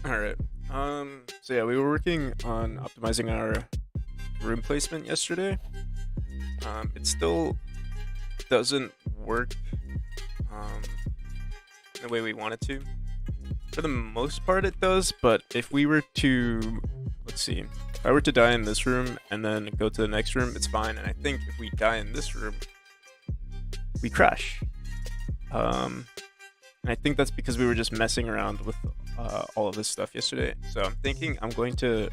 All right. So yeah, we were working on optimizing our room placement yesterday. It still doesn't work um, the way we want it to. For the most part, it does. But if we were to, let's see, if I were to die in this room and then go to the next room, it's fine. And I think if we die in this room, we crash. And I think that's because we were just messing around with all of this stuff yesterday. So I'm thinking I'm going to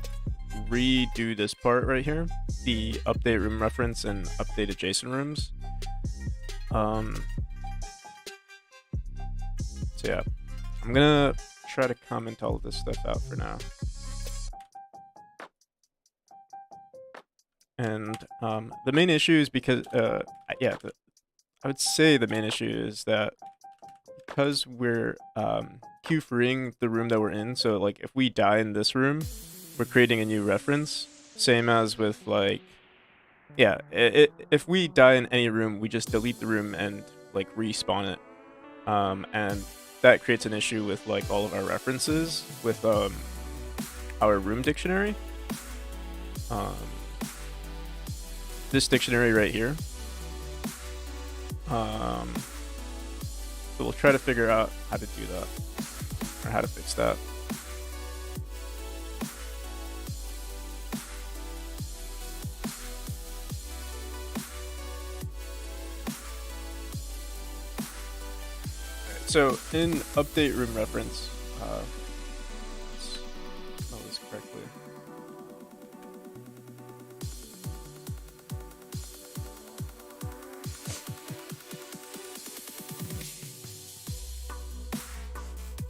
redo this part right here, the update room reference and update adjacent rooms. So yeah, I'm gonna try to comment all of this stuff out for now. And the main issue is because, yeah, I would say the main issue is that because we're Q-freeing the room that we're in, so like if we die in this room, we're creating a new reference. Same as with like, yeah, if we die in any room, we just delete the room and like respawn it. And that creates an issue with like all of our references with our room dictionary. This dictionary right here. So we'll try to figure out how to do that, or how to fix that. Alright, so in update room reference, let's spell this correctly.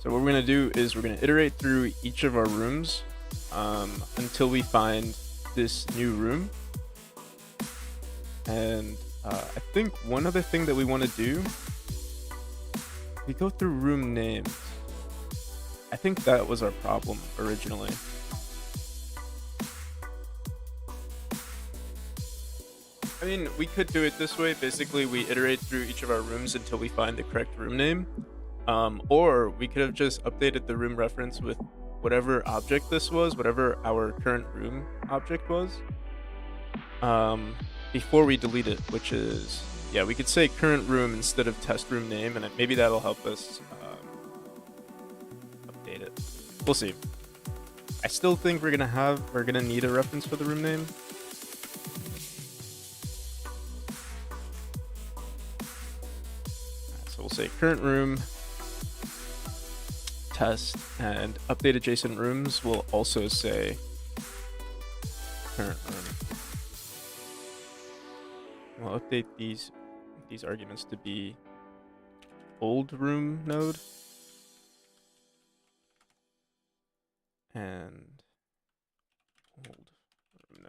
So what we're going to do is we're going to iterate through each of our rooms until we find this new room. And I think one other thing that we want to do, we go through room names. I think that was our problem originally. I mean, we could do it this way. Basically, we iterate through each of our rooms until we find the correct room name. Or we could have just updated the room reference with whatever object this was, whatever our current room object was, before we delete it, which is, yeah, we could say current room instead of test room name, and maybe that'll help us update it. We'll see. I still think we're gonna need a reference for the room name. So we'll say current room test, and update adjacent rooms will also say current room. We'll update these arguments to be old room node and old room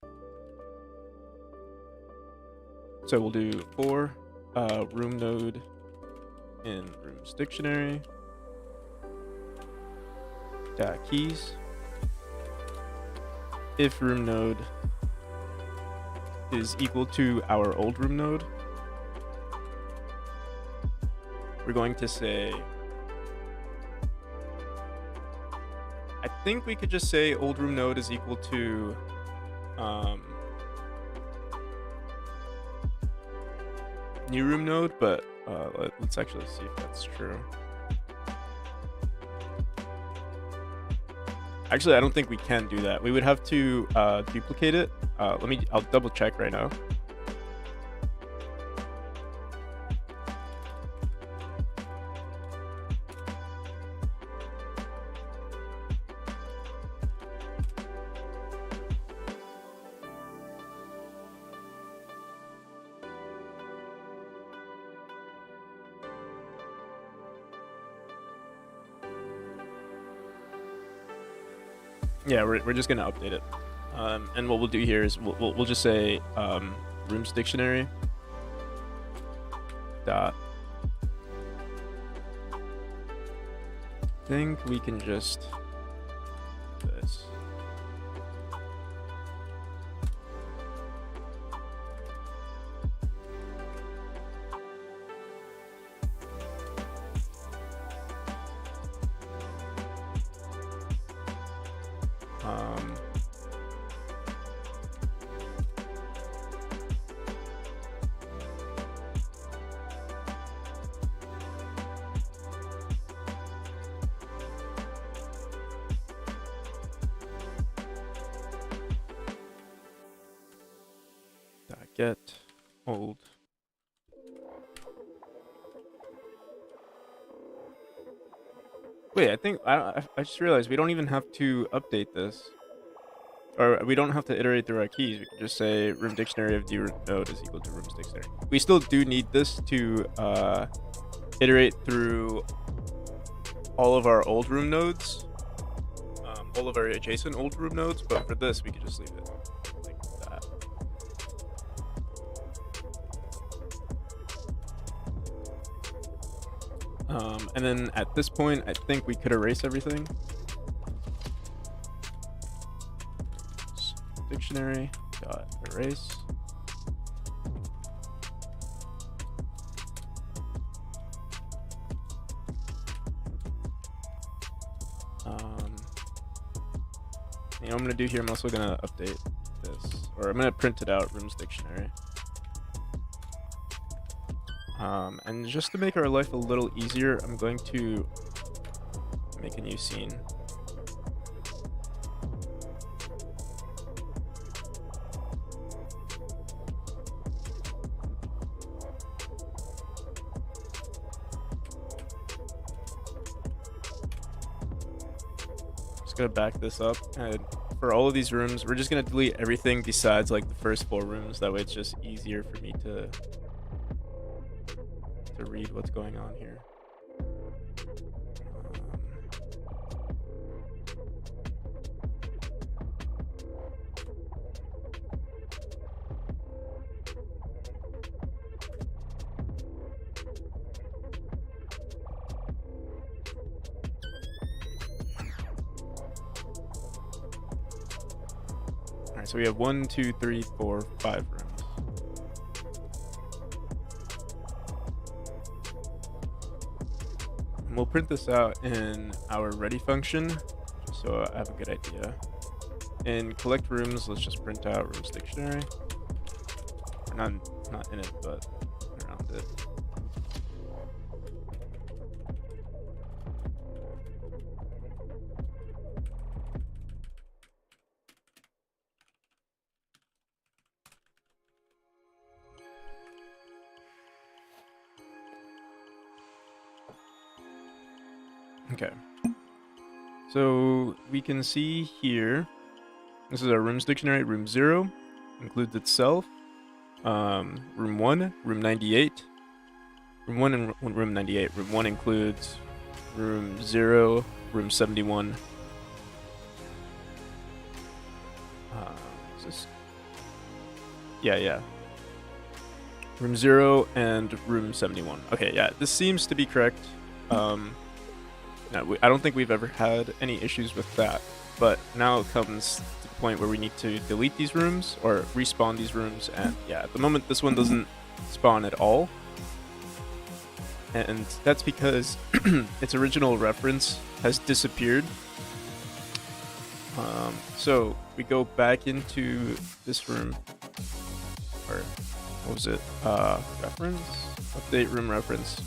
node. So we'll do for room node in rooms dictionary dot keys if room node is equal to our old room node, we're going to say, I think we could just say old room node is equal to new room node, but let's actually see if that's true. Actually, I don't think we can do that. We would have to duplicate it. I'll double check right now. Yeah, we're just gonna update it, and what we'll do here is we'll just say rooms dictionary dot. I think we can just do this. old. Wait, I think I just realized we don't even have to update this. Or we don't have to iterate through our keys. We can just say room dictionary of d node is equal to rooms dictionary. We still do need this to iterate through all of our old room nodes, all of our adjacent old room nodes, but for this we can just leave it like that. And then at this point, I think we could erase everything. Dictionary dot erase. You know what I'm gonna do here? I'm also gonna update this, or I'm gonna print it out, rooms dictionary. And just to make our life a little easier, I'm going to make a new scene. Gonna back this up, and for all of these rooms we're just gonna delete everything besides like the first 4 rooms. That way it's just easier for me to read what's going on here. So we have 1, 2, 3, 4, 5 rooms. And we'll print this out in our ready function, just so I have a good idea. In collect rooms, let's just print out rooms dictionary. Or not in it, but around it. Okay, so we can see here, this is our rooms dictionary. Room 0 includes itself, room 1, room 98, room 1 and room 98. Room 1 includes room 0, room 71. Is this? Yeah. Room 0 and room 71. Okay, yeah, this seems to be correct. No, I don't think we've ever had any issues with that, but now it comes to the point where we need to delete these rooms or respawn these rooms, and yeah, at the moment this one doesn't spawn at all, and that's because its original reference has disappeared. So we go back into this room, or what was it? Reference? Update room reference.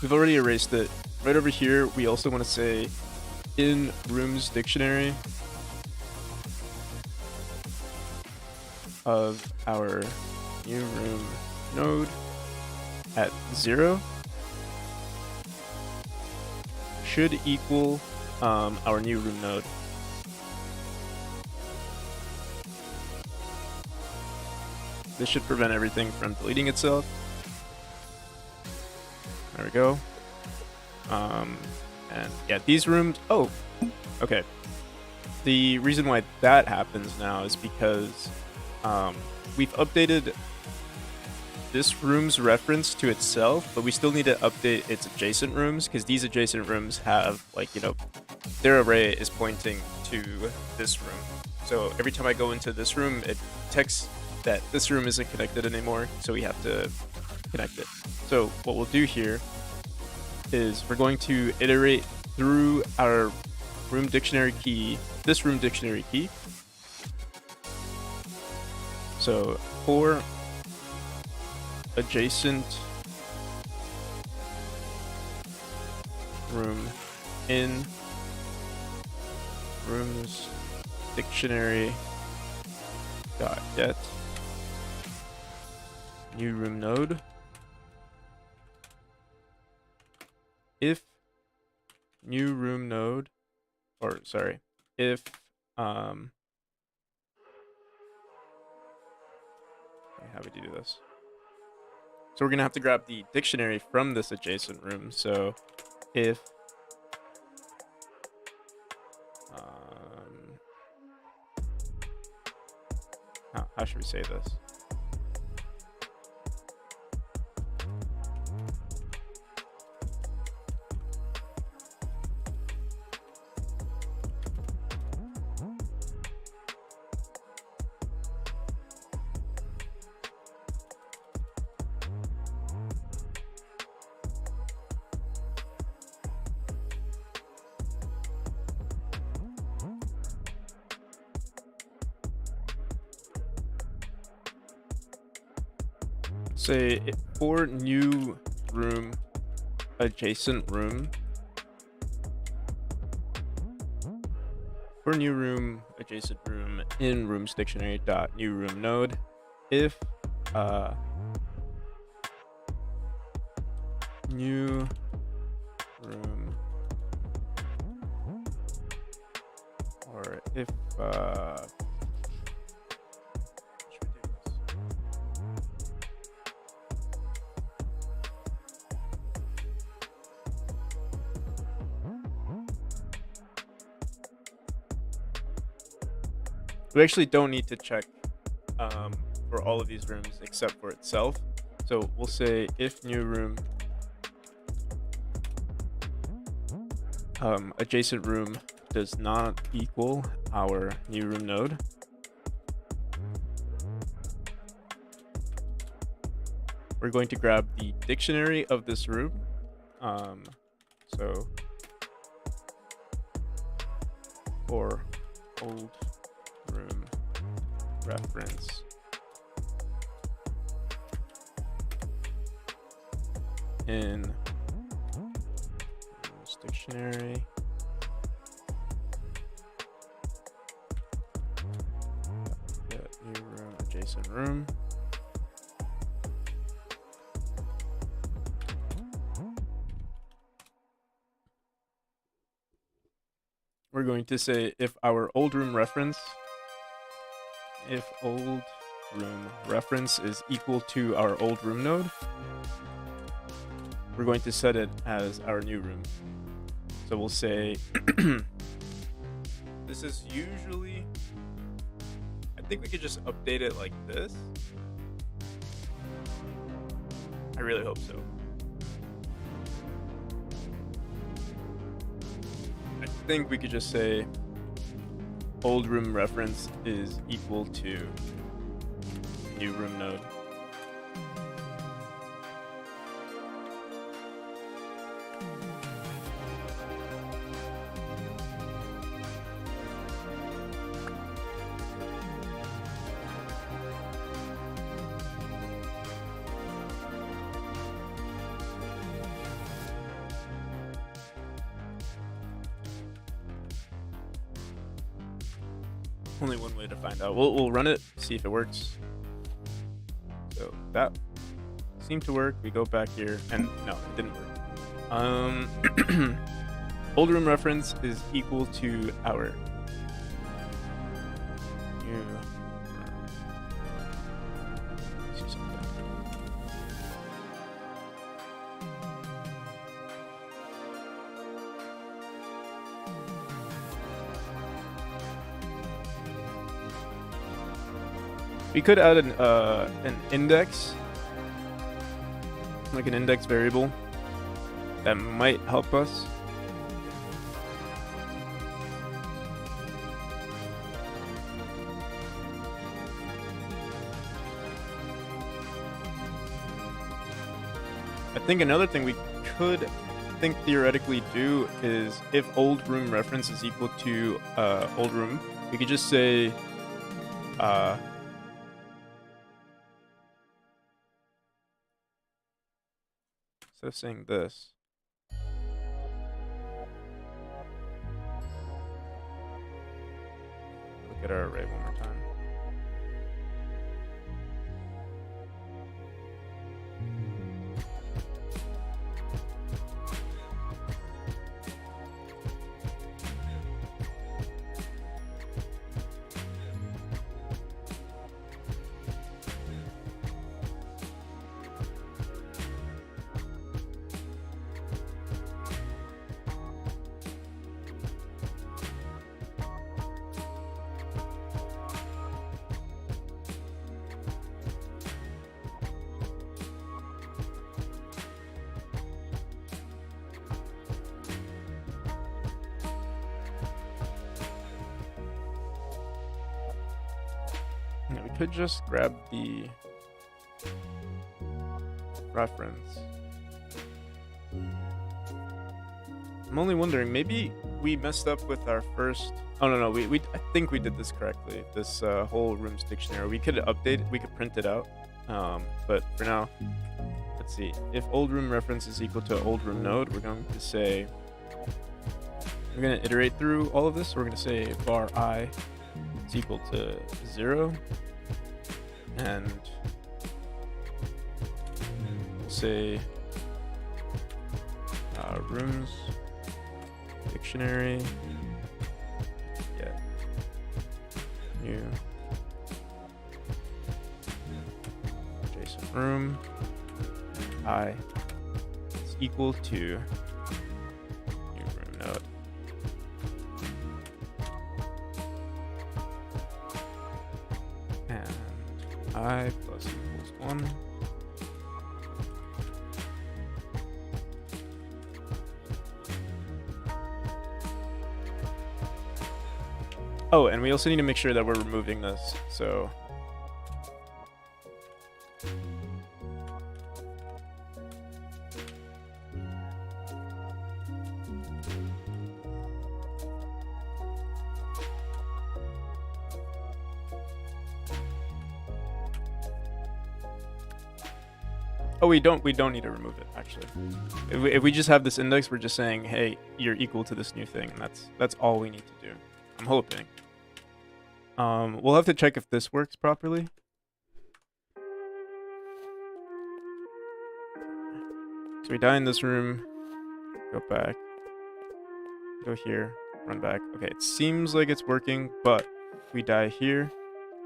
We've already erased it. Right over here, we also want to say in rooms dictionary of our new room node at 0 should equal our new room node. This should prevent everything from deleting itself. There we go. And yeah, these rooms, oh, okay. The reason why that happens now is because we've updated this room's reference to itself, but we still need to update its adjacent rooms, because these adjacent rooms have, like, you know, their array is pointing to this room. So every time I go into this room, it detects that this room isn't connected anymore, so we have to connect it. So what we'll do here is we're going to iterate through our room dictionary key, this room dictionary key. So for adjacent room in rooms dictionary dot get new room node. If new room node, or sorry, if how do we do this? So we're gonna have to grab the dictionary from this adjacent room. So if how should we say this? Say for new room adjacent room, for new room adjacent room in rooms dictionary dot new room node, if new room, or if we actually don't need to check for all of these rooms except for itself. So we'll say if new room adjacent room does not equal our new room node. We're going to grab the dictionary of this room. So for old room reference in rooms dictionary get new room adjacent room. We're going to say if our old room reference, if old room reference is equal to our old room node, we're going to set it as our new room. So we'll say this is usually, I think we could just update it like this. I really hope so. I think we could just say old room reference is equal to new room node. Only one way to find out. We'll run it, see if it works. So that seemed to work. We go back here, and no, it didn't work. Old room reference is equal to our new room. See something. We could add an index, like an index variable, that might help us. I think another thing we could theoretically do is if old room reference is equal to old room, we could just say instead of saying this, look at our array one more time. could just grab the reference. I'm only wondering, maybe we messed up with our first. Oh no, I think we did this correctly. This whole rooms dictionary. We could update it. We could print it out. But for now, let's see. If old room reference is equal to old room node, we're going to say. We're going to iterate through all of this. We're going to say var I is equal to 0, and we'll say rooms dictionary get new JSON room I is equal to new room node. And I plus equals 1. Oh, and we also need to make sure that we're removing this, so. Oh, we don't need to remove it, actually. If we just have this index, we're just saying, hey, you're equal to this new thing, and that's all we need to do. I'm hoping. We'll have to check if this works properly. So we die in this room, go back, go here, run back. Okay, it seems like it's working, but if we die here,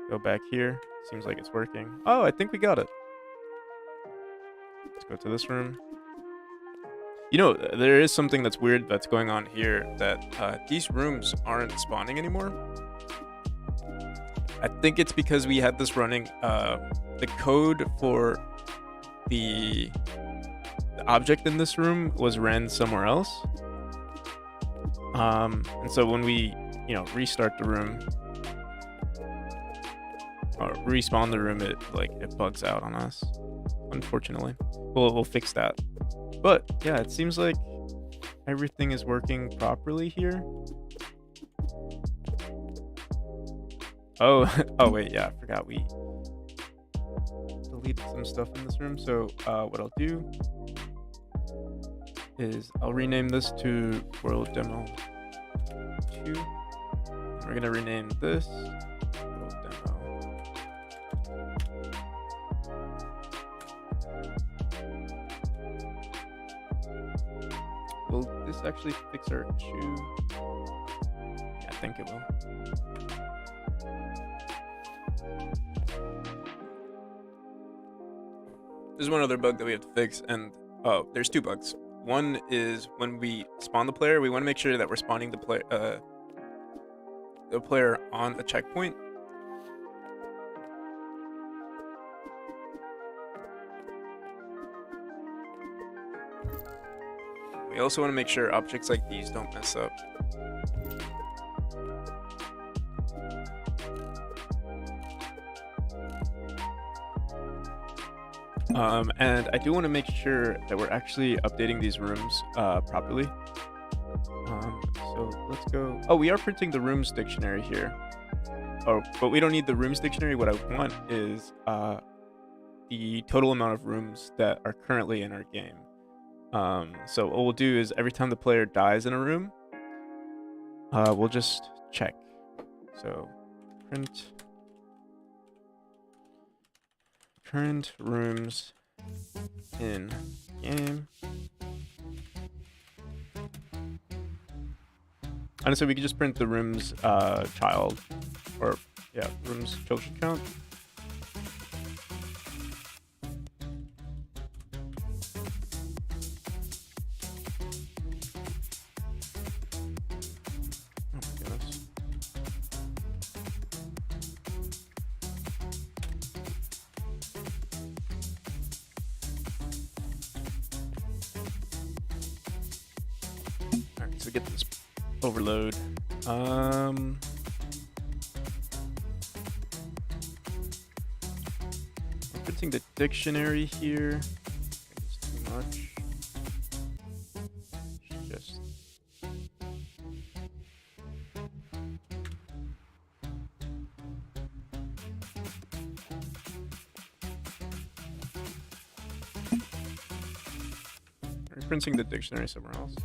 go back here, seems like it's working. Oh, I think we got it. Let's go to this room. You know, there is something that's weird that's going on here, that these rooms aren't spawning anymore. I think it's because we had this running. The code for the object in this room was ran somewhere else. And so when we, restart the room, or respawn the room, it bugs out on us. Unfortunately, we'll fix that. But yeah, it seems like everything is working properly here. Oh, oh wait, yeah, I forgot we deleted some stuff in this room. So what I'll do is I'll rename this to World Demo 2. We're gonna rename this World Demo. Will this actually fix our issue? Yeah, I think it will. There's one other bug that we have to fix, and there's two bugs. One is when we spawn the player, we want to make sure that we're spawning the player on a checkpoint. We also want to make sure objects like these don't mess up. And I do want to make sure that we're actually updating these rooms properly. So let's go. Oh, we are printing the rooms dictionary here. Oh, but we don't need the rooms dictionary. What I want is the total amount of rooms that are currently in our game. So what we'll do is every time the player dies in a room, we'll just check. So print current rooms in game. And so we can just print the rooms child, or yeah, rooms children count. Oh my goodness. Alright, so get this overload. Printing the dictionary here. It's too much. Just printing the dictionary somewhere else.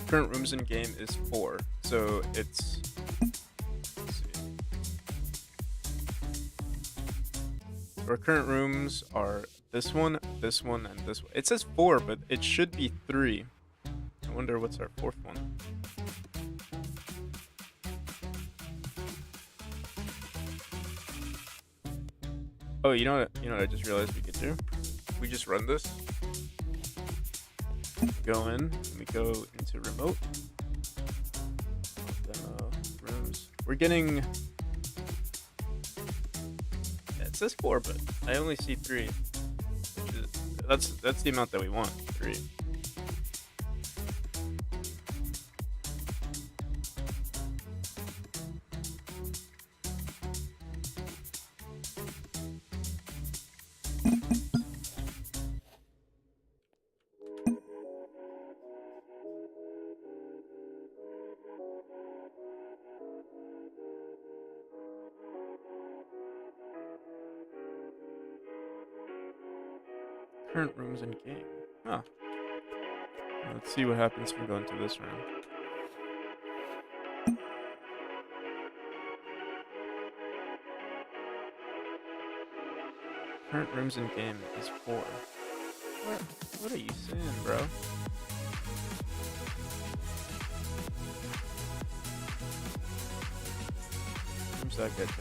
Current rooms in game is 4, so it's. Let's see. Our current rooms are this one, and this one. It says 4, but it should be 3. I wonder what's our 4th one. Oh, you know what? You know what I just realized we could do? We just run this. Go in, and we go into remote. Demo rooms. We're getting. Yeah, it says 4, but I only see 3. Which is that's the amount that we want. 3. Current rooms in game. Huh. Let's see what happens when we go into this room. Current rooms in game is 4. What are you saying, bro? Rooms that get to.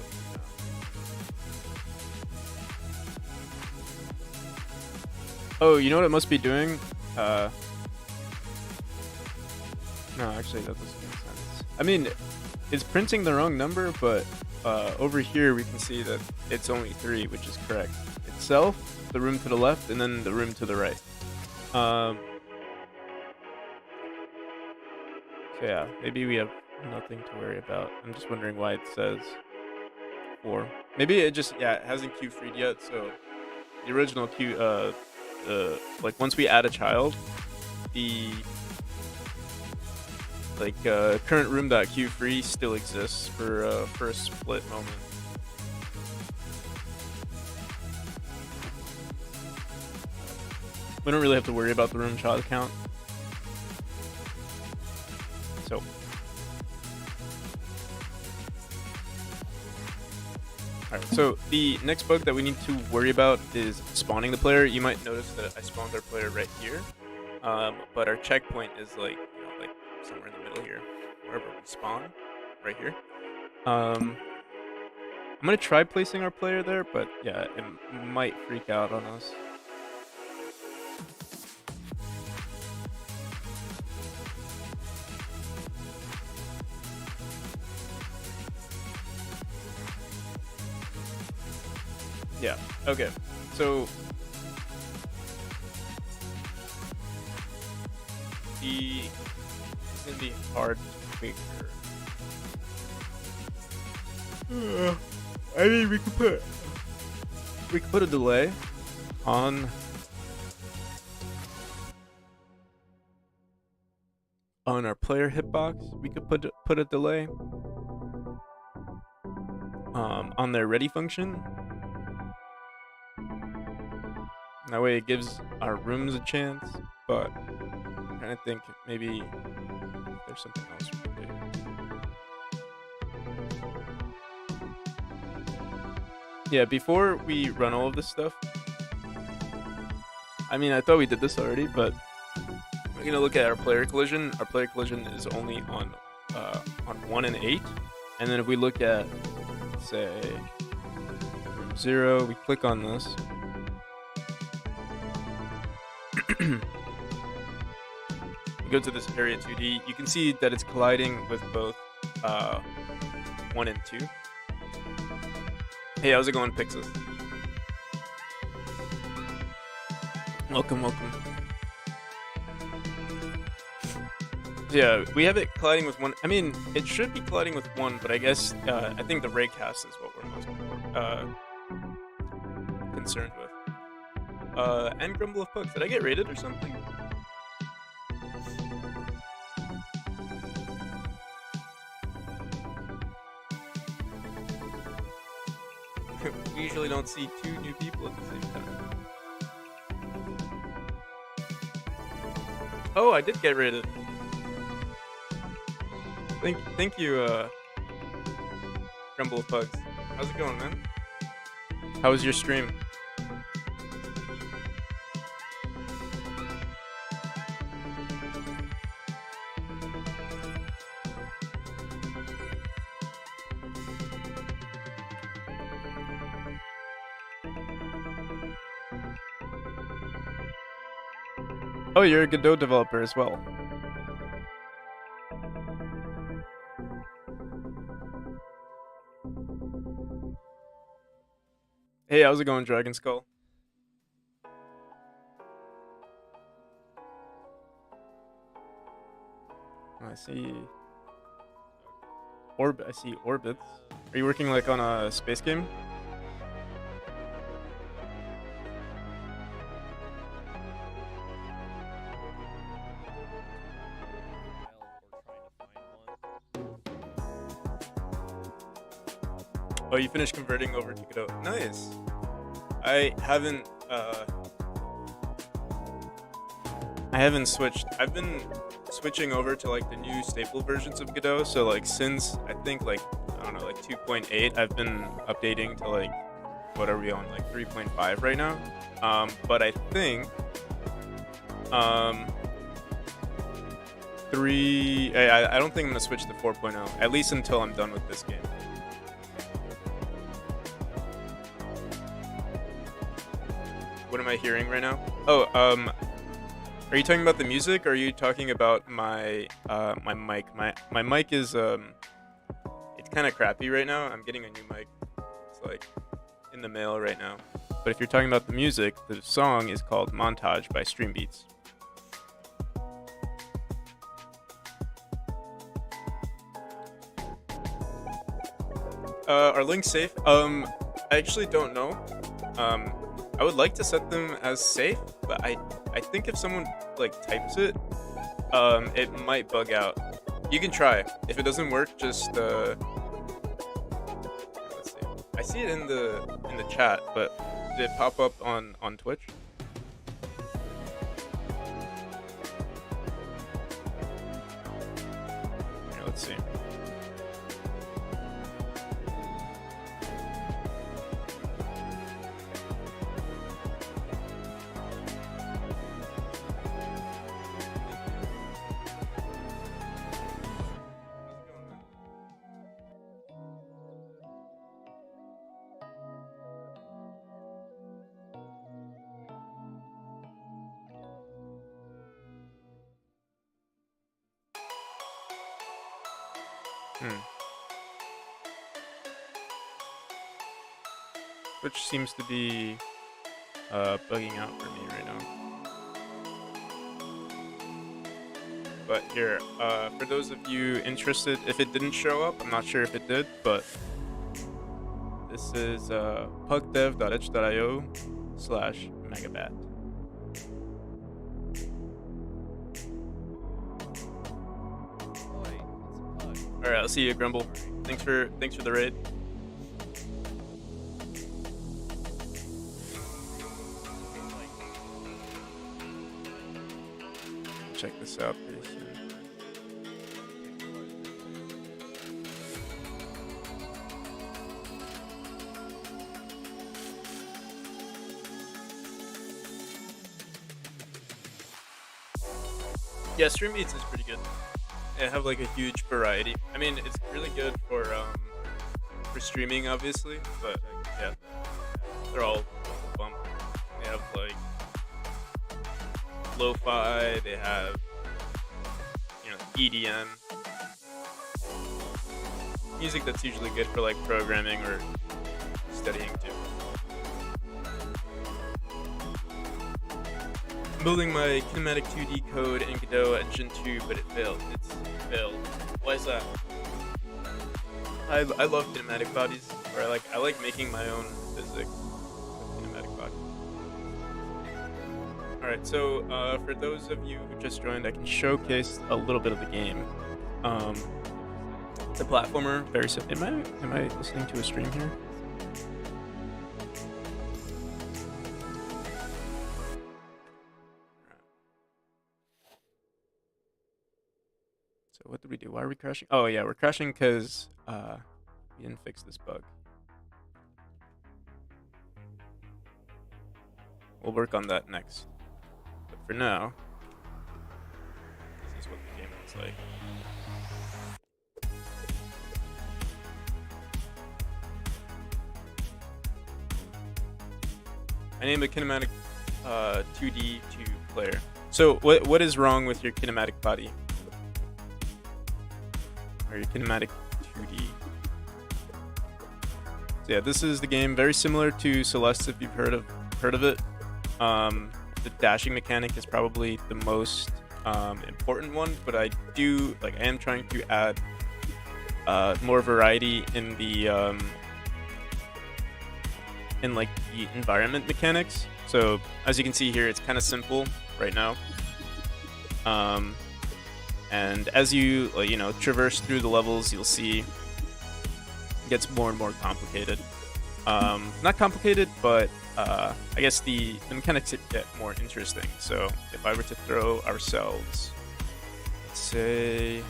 Oh, you know what it must be doing? No, actually that doesn't make sense. I mean, it's printing the wrong number, but over here we can see that it's only 3, which is correct. Itself, the room to the left, and then the room to the right. So yeah, maybe we have nothing to worry about. I'm just wondering why it says 4. Maybe it just, it hasn't Q3'd yet, so the original Q, like once we add a child, the current room.q3 still exists for a split moment. We don't really have to worry about the room child count. So alright, so the next bug that we need to worry about is spawning the player. You might notice that I spawned our player right here, but our checkpoint is like somewhere in the middle here, wherever we spawn, right here. I'm gonna try placing our player there, but yeah, it might freak out on us. Yeah, okay, so it's gonna be hard to figure. I mean, we could put a delay on our player hitbox. We could put a delay on their ready function. That way it gives our rooms a chance, but I'm trying to think maybe there's something else we could do. Yeah, before we run all of this stuff, I mean, I thought we did this already, but we're gonna look at our player collision. Our player collision is only on 1 and 8, and then if we look at, say, room 0, we click on this. you go to this area 2D, you can see that it's colliding with both 1 and 2. Hey, how's it going, Pixis? Welcome, welcome. Yeah, we have it colliding with 1. I mean, it should be colliding with 1, but I guess I think the raycast is what we're most concerned with. And Grumble of Pugs. Did I get raided or something? We usually don't see 2 new people at the same time. Oh, I did get raided. Thank you, Grumble of Pugs. How's it going, man? How was your stream? Oh, you're a Godot developer as well. Hey, how's it going, Dragon Skull? I see. I see orbits. Are you working like on a space game? Oh, you finished converting over to Godot. Nice. I haven't switched. I've been switching over to like the new stable versions of Godot. So like since I think like I don't know like 2.8, I've been updating to like what are we on like 3.5 right now. But I think 3. I don't think I'm gonna switch to 4.0 at least until I'm done with this game. What am I hearing right now? Oh, are you talking about the music, or are you talking about my my mic? My mic is it's kind of crappy right now. I'm getting a new mic. It's like in the mail right now. But if you're talking about the music, the song is called Montage by Stream Beats. Are links safe? I actually don't know. I would like to set them as safe, but I think if someone like types it, it might bug out. You can try. If it doesn't work, just let's see. I see it in the chat, but did it pop up on Twitch? Here, let's see. Which seems to be bugging out for me right now. But here, for those of you interested, if it didn't show up, I'm not sure if it did, but this is pugdev.itch.io/megabat. Alright, I'll see you, Grumble. Thanks for the raid. Check this out pretty soon. Yeah, Stream Beats is pretty good. They have like a huge variety. I mean, it's really good for streaming, obviously, but yeah, they're all bump. They have like lo-fi, they have EDM music that's usually good for like programming or studying too. I'm building my kinematic 2D code in Godot at Gen 2, but it failed. It's failed. Why is that? I love kinematic bodies, or I like making my own physics with kinematic bodies. All right, so for those of you who just joined, I can showcase a little bit of the game. It's a platformer. Very simple. Am I listening to a stream here? So what did we do? Why are we crashing? Oh yeah, we're crashing because we didn't fix this bug. We'll work on that next. But for now, this is what the game looks like. I named the kinematic 2D to player. So what is wrong with your kinematic body? Or your kinematic 2D? So yeah, this is the game, very similar to Celeste if you've heard of it. The dashing mechanic is probably the most important one, but I am trying to add more variety in the the environment mechanics. So as you can see here, it's kind of simple right now. And as you traverse through the levels, you'll see it gets more and more complicated. Not complicated, but I guess the mechanics get more interesting. So if I were to throw ourselves, let's say,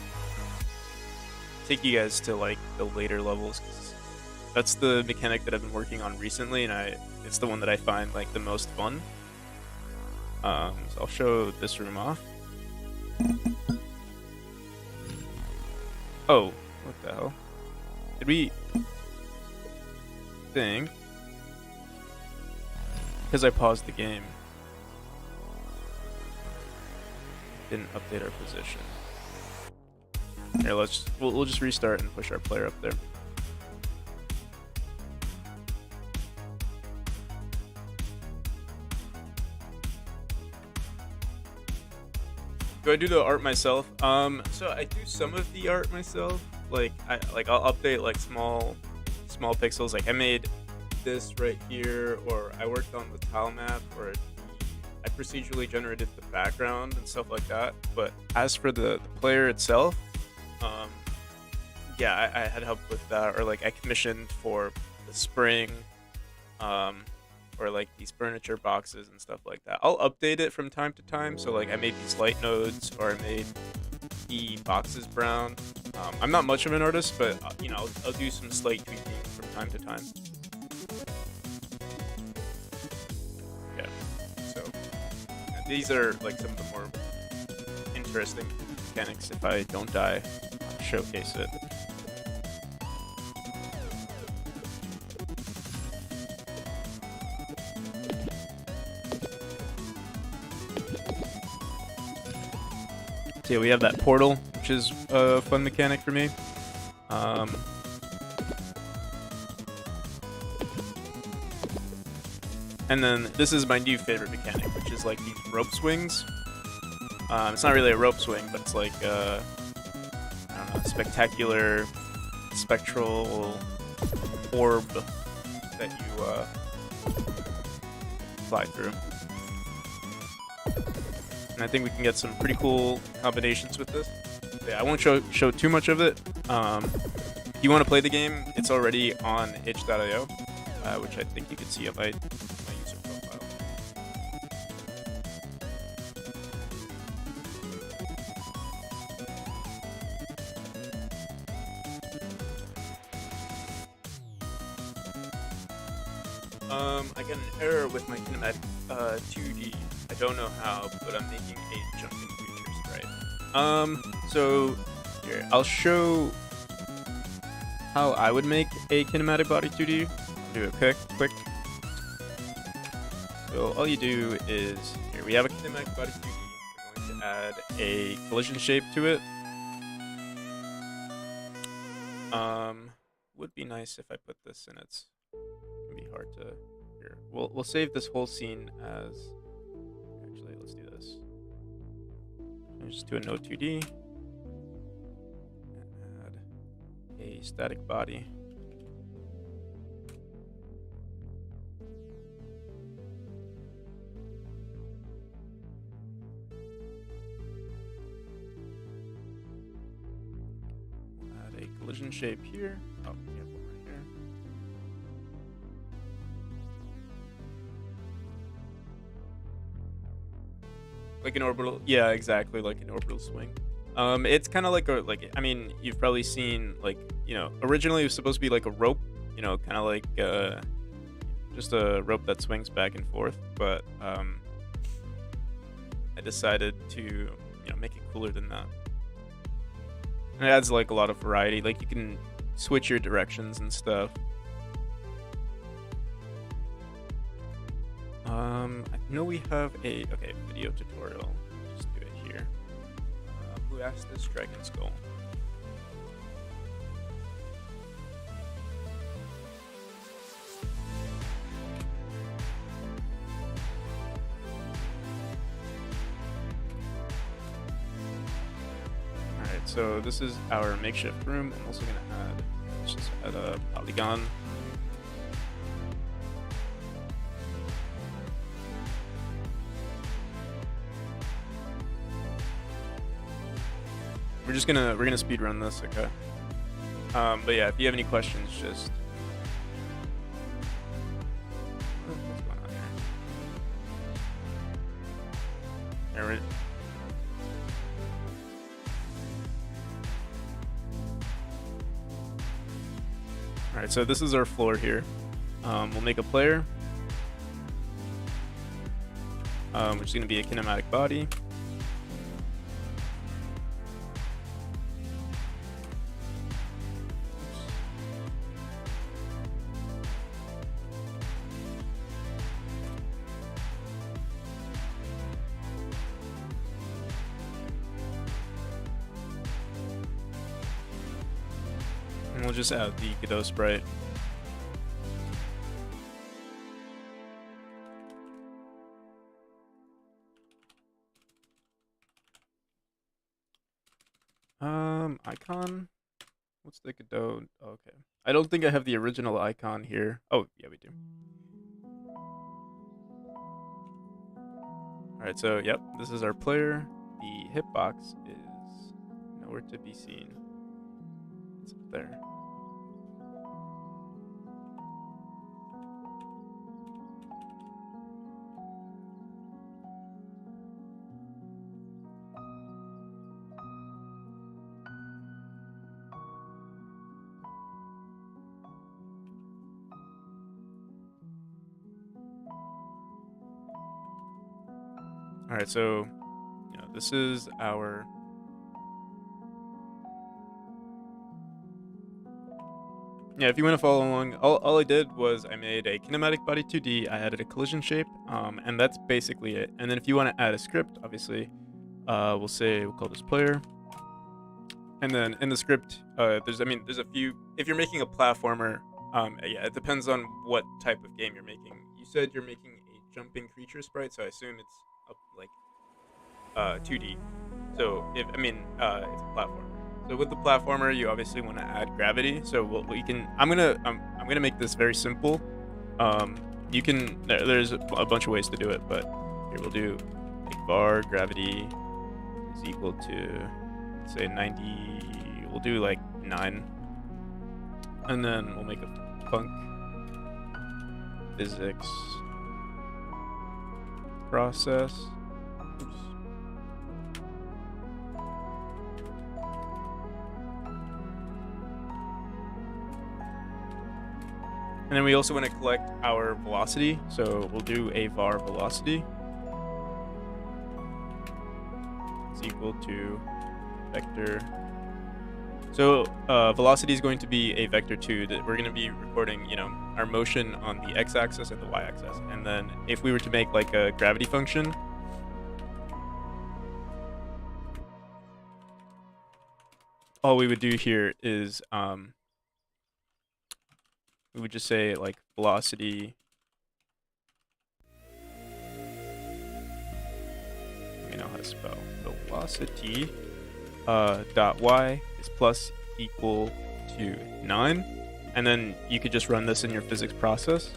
take you guys to like the later levels, 'cause that's the mechanic that I've been working on recently, and it's the one that I find like the most fun. So I'll show this room off. Oh, what the hell? Did we think? Because I paused the game, didn't update our position. Here, we'll just restart and push our player up there. Do I do the art myself? So I do some of the art myself. I'll update like small pixels. Like I made this right here, or I worked on the tile map, or I procedurally generated the background and stuff like that. But as for the player itself, yeah, I had help with that, or like I commissioned for the spring, or like these furniture boxes and stuff like that. I'll update it from time to time. So like I made these light nodes, or I made the boxes brown. I'm not much of an artist, but I'll do some slight tweaking from time to time. Yeah. So these are like some of the more interesting mechanics. If I don't die, I'll showcase it. So yeah, we have that portal, which is a fun mechanic for me. And then this is my new favorite mechanic, which is like these rope swings. It's not really a rope swing, but it's like I don't know, spectacular spectral orb that you fly through. And I think we can get some pretty cool combinations with this. Yeah, I won't show too much of it. If you want to play the game, it's already on itch.io, which I think you can see on my user profile. I got an error with my kinematic 2D. I don't know how, but I'm making a jumping creature sprite. So here, I'll show how I would make a kinematic body 2D. I'll do it quick. So all you do is, here we have a kinematic body 2D. We're going to add a collision shape to it. would be nice if I put this in its. It can be hard to hear. We'll save this whole scene as. Actually, let's do this. I'll just do a node 2D. And add a static body. Collision shape here. Oh, we have one right here. Like an orbital, yeah, exactly, like an orbital swing. It's kind of like I mean, you've probably seen originally it was supposed to be like a rope, kind of like just a rope that swings back and forth, but I decided to make it cooler than that. And it adds like a lot of variety. Like you can switch your directions and stuff. I know we have a video tutorial. Just do it here. Who asked this dragon skull? So this is our makeshift room. I'm also gonna let's just add a polygon. We're gonna speed run this, okay? But yeah, if you have any questions, just what's going on here? Alright, so this is our floor here. We'll make a player, which is going to be a kinematic body. And we'll just add the Godot sprite. Icon. What's the Godot? Oh, okay. I don't think I have the original icon here. Oh, yeah, we do. Alright, so, yep, this is our player. The hitbox is nowhere to be seen. It's up there. Alright, so, this is our... Yeah, if you want to follow along, all I did was I made a kinematic body 2D, I added a collision shape, and that's basically it. And then if you want to add a script, obviously, we'll call this player. And then in the script, there's a few... If you're making a platformer, yeah, it depends on what type of game you're making. You said you're making a jumping creature sprite, so I assume it's 2D. So it's a platformer. So with the platformer, you obviously want to add gravity. So I'm gonna make this very simple. There's a bunch of ways to do it, but here we'll do like var gravity is equal to, let's say 90. We'll do like 9, and then we'll make a func physics process. Oops. And then we also want to collect our velocity, so we'll do a var velocity. It's equal to vector. So velocity is going to be a vector 2 that we're going to be recording, our motion on the x-axis and the y-axis. And then if we were to make like a gravity function, all we would do here is we would just say like velocity. Let me know how to spell velocity. Dot y is plus equal to 9, and then you could just run this in your physics process.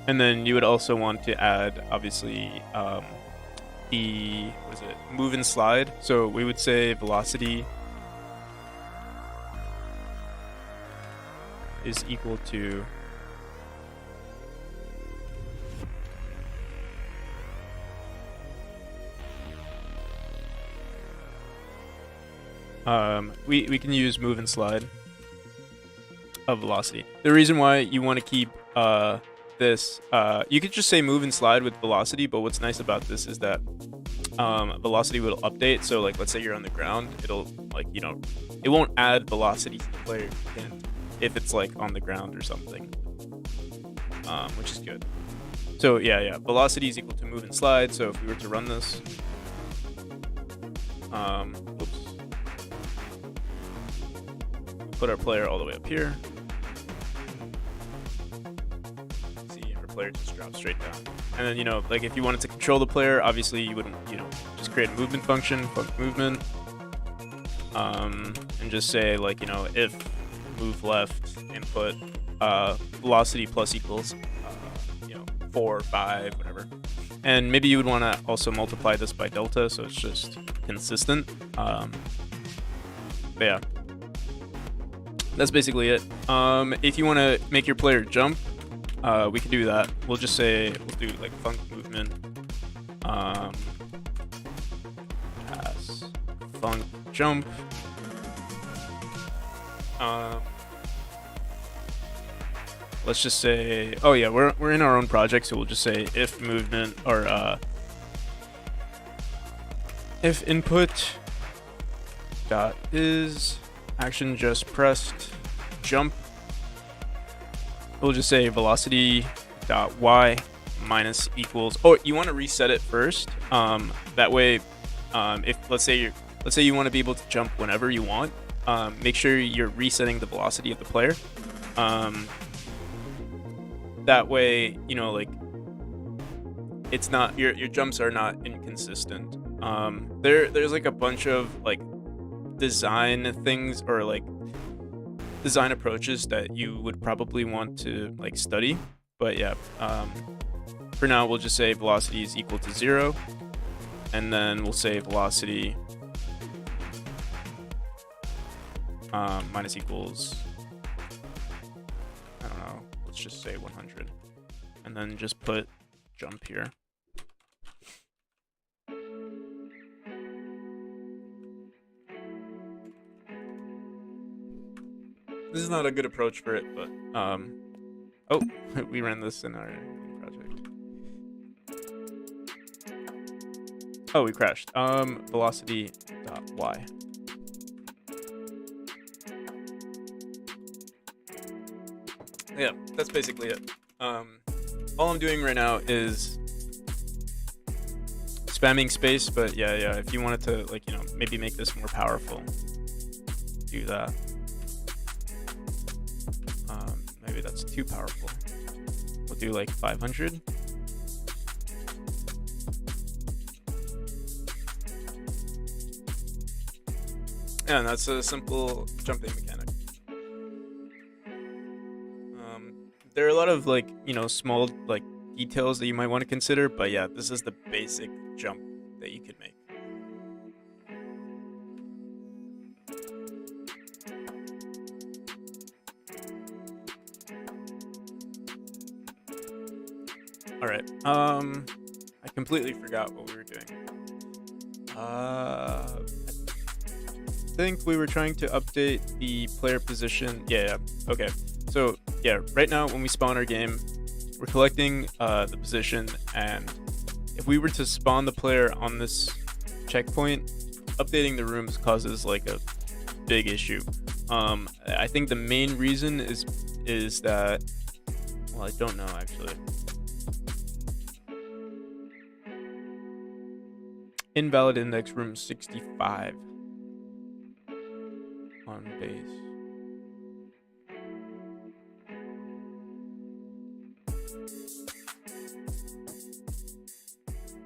And then you would also want to add, obviously, the move and slide. So we would say velocity is equal to we can use move and slide of velocity. The reason why you want to keep this, you could just say move and slide with velocity, but what's nice about this is that velocity will update. So like, let's say you're on the ground, it'll like, you know, it won't add velocity to the player if it's like on the ground or something, which is good. So yeah, velocity is equal to move and slide. So if we were to run this, oops, put our player all the way up here. Player just drops straight down. And then, you know, like if you wanted to control the player, obviously you wouldn't, you know, just create a movement function, func movement, and just say like, you know, if move left input velocity plus equals you know, 4, 5, whatever. And maybe you would want to also multiply this by delta, so it's just consistent. But yeah, that's basically it. If you want to make your player jump, we can do that. We'll just say, we'll do like func movement, pass, func jump, let's just say, oh yeah, we're in our own project, so we'll just say if movement, or if input dot is action just pressed jump. We'll just say velocity dot y minus equals. Oh, you want to reset it first. That way, if let's say you want to be able to jump whenever you want, make sure you're resetting the velocity of the player. That way, you know, like it's not your jumps are not inconsistent. There's like a bunch of like design things or like design approaches that you would probably want to like study, but yeah, for now we'll just say velocity is equal to 0, and then we'll say velocity minus equals, I don't know, let's just say 100, and then just put jump here. This is not a good approach for it, but oh, we ran this in our project. Oh, we crashed. Velocity dot y. Yeah, that's basically it. All I'm doing right now is spamming space, but yeah, if you wanted to, like, you know, maybe make this more powerful, do that. Maybe that's too powerful. We'll do like 500. Yeah, and that's a simple jumping mechanic. There are a lot of, like, you know, small like details that you might want to consider, but yeah, this is the basic jump that you could make. All right. I completely forgot what we were doing. I think we were trying to update the player position. Yeah. Okay. So yeah, right now when we spawn our game, we're collecting the position, and if we were to spawn the player on this checkpoint, updating the rooms causes like a big issue. I think the main reason is that, well, I don't know actually. Invalid index room 65. on base.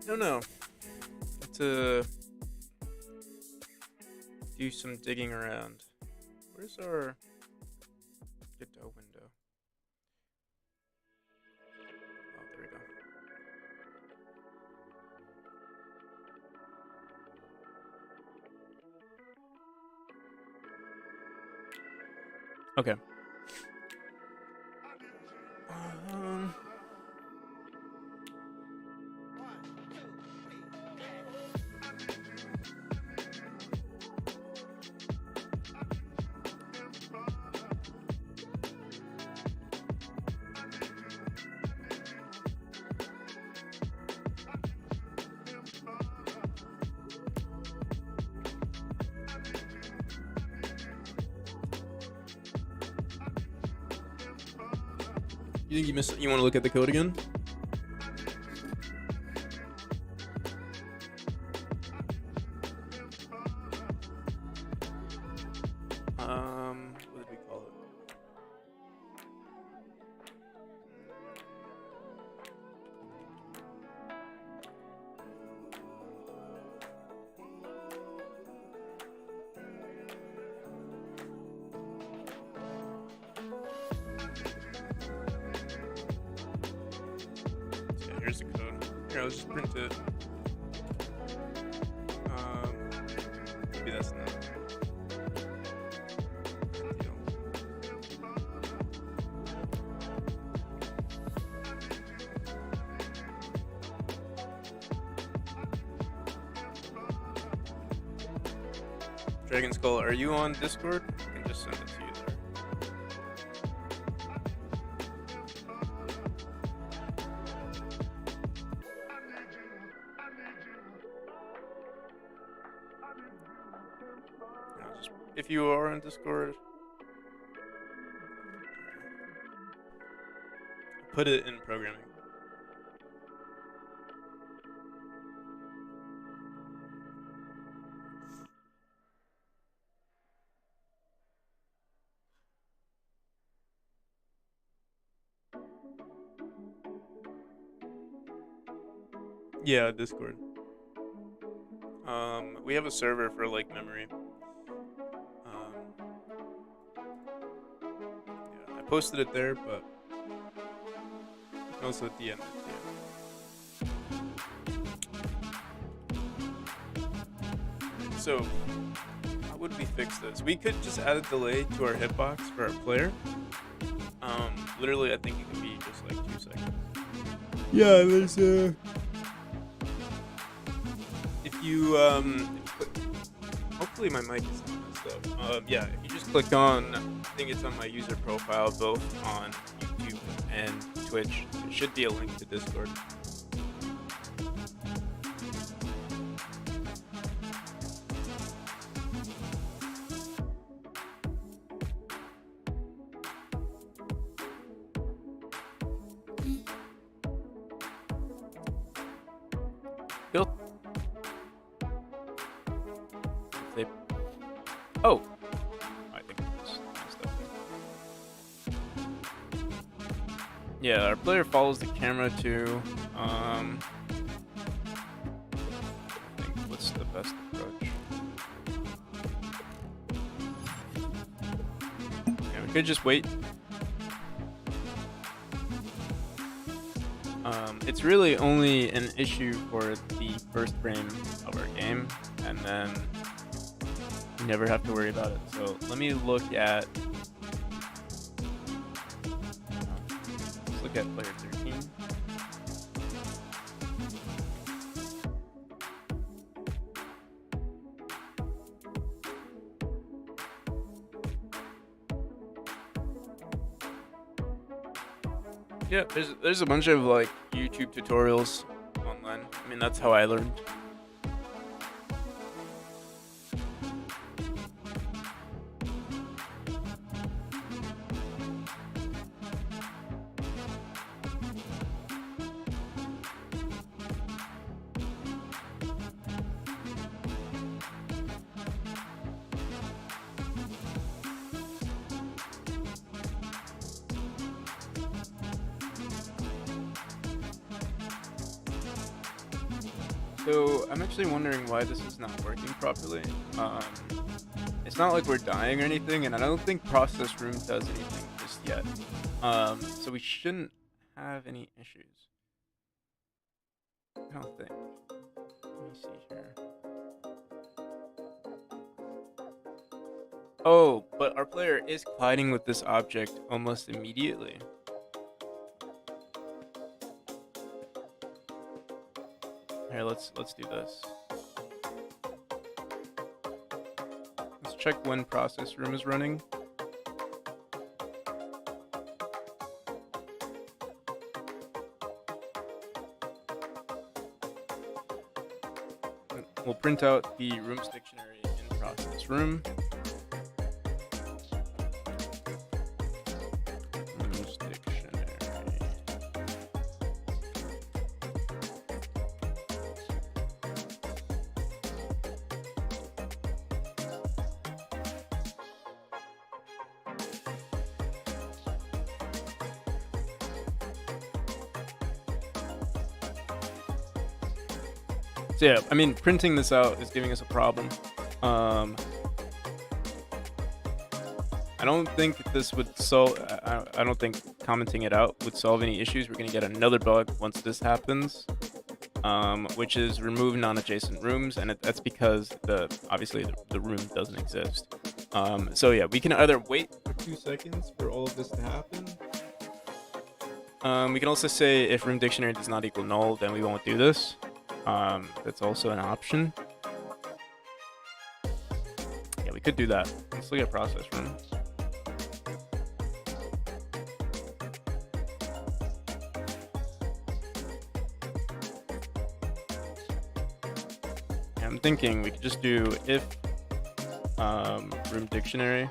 No. Let's do some digging around. Where's our Godot window? Oh, there we go. Okay. You think you missed? You want to look at the code again? What did we call it? Yeah, here's the code. Here, let's just print it. Maybe that's not ideal. Dragon Skull, are you on Discord? I can just send it to you there. If you are on Discord, put it in programming. Yeah, Discord. We have a server for like memory. Yeah, I posted it there, but also at the end. Yeah. So, how would we fix this? We could just add a delay to our hitbox for our player. Literally, I think it could be just like 2 seconds. Yeah, there's if you hopefully my mic is not messed up. Yeah, if you just click on, I think it's on my user profile, both on YouTube and Twitch. There should be a link to Discord. Bill. Oh, I think it's messed up there. Yeah, our player follows the camera too. I think what's the best approach? Yeah, we could just wait. It's really only an issue for the first frame of our game, and then you never have to worry about it. So let me look at. Let's look at player 13. Yeah, there's a bunch of like YouTube tutorials online. I mean, that's how I learned. So I'm actually wondering why this is not working properly. It's not like we're dying or anything, and I don't think process room does anything just yet. So we shouldn't have any issues. I don't think. Let me see here. Oh, but our player is colliding with this object almost immediately. Here, let's do this. Let's check when process room is running. We'll print out the rooms dictionary in process room. Rooms dictionary. So yeah, I mean, printing this out is giving us a problem. I don't think that this would solve. I don't think commenting it out would solve any issues. We're gonna get another bug once this happens, which is remove non-adjacent rooms, and that's because obviously the room doesn't exist. So yeah, we can either wait for 2 seconds for all of this to happen. We can also say if room dictionary does not equal null, then we won't do this. That's also an option. Yeah, we could do that. Let's look at process room. Yeah, I'm thinking we could just do if room dictionary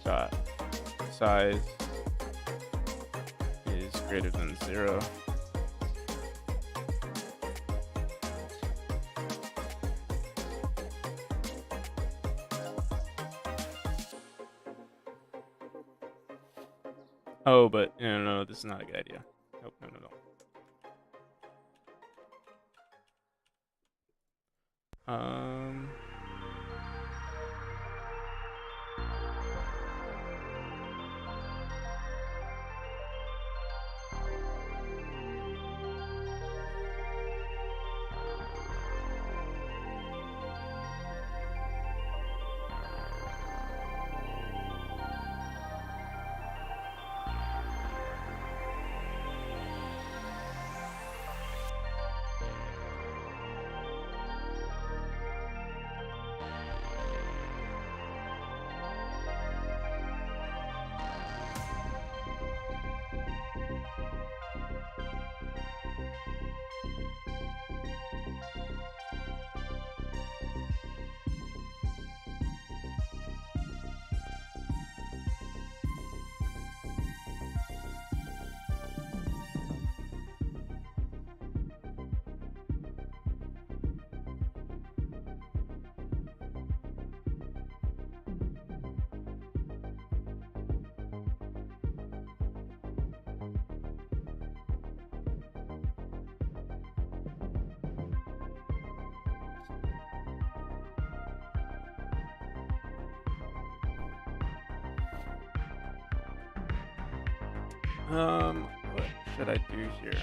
dot size is greater than 0. Oh, but no, this is not a good idea. Nope, no. What should I do here?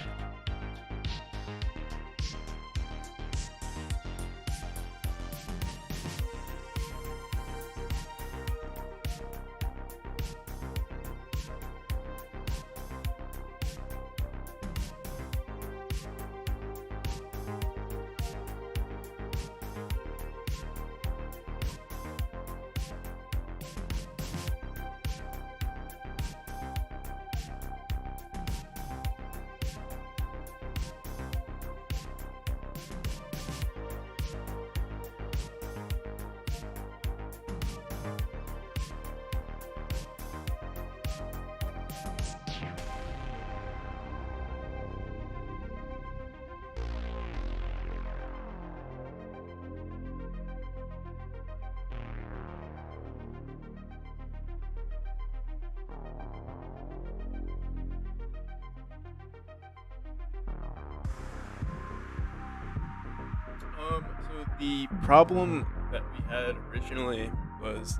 So the problem that we had originally was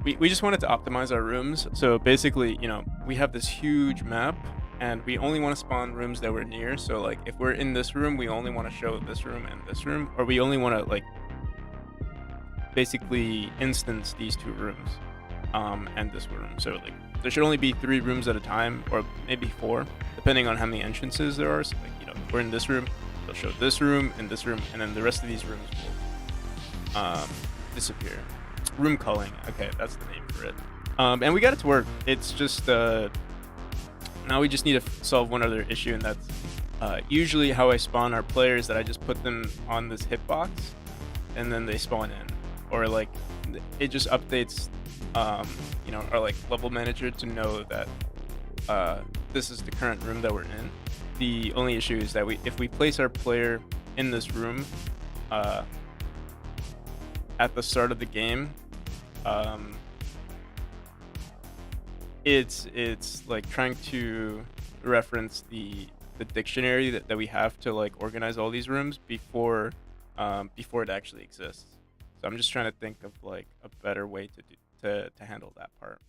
we just wanted to optimize our rooms. So basically, we have this huge map and we only want to spawn rooms that we're near. So like if we're in this room, we only want to show this room and this room, or we only want to like basically instance these two rooms and this room. So like there should only be 3 rooms at a time, or maybe 4, depending on how many entrances there are. So like, if we're in this room, they'll show this room and this room, and then the rest of these rooms will disappear. Room culling, okay, that's the name for it. And we got it to work. It's just now we just need to solve one other issue, and that's usually how I spawn our players, that I just put them on this hitbox and then they spawn in, or like it just updates our like level manager to know that this is the current room that we're in. The only issue is that if we place our player in this room at the start of the game, it's like trying to reference the dictionary that we have to like organize all these rooms before it actually exists. So I'm just trying to think of like a better way to handle that part,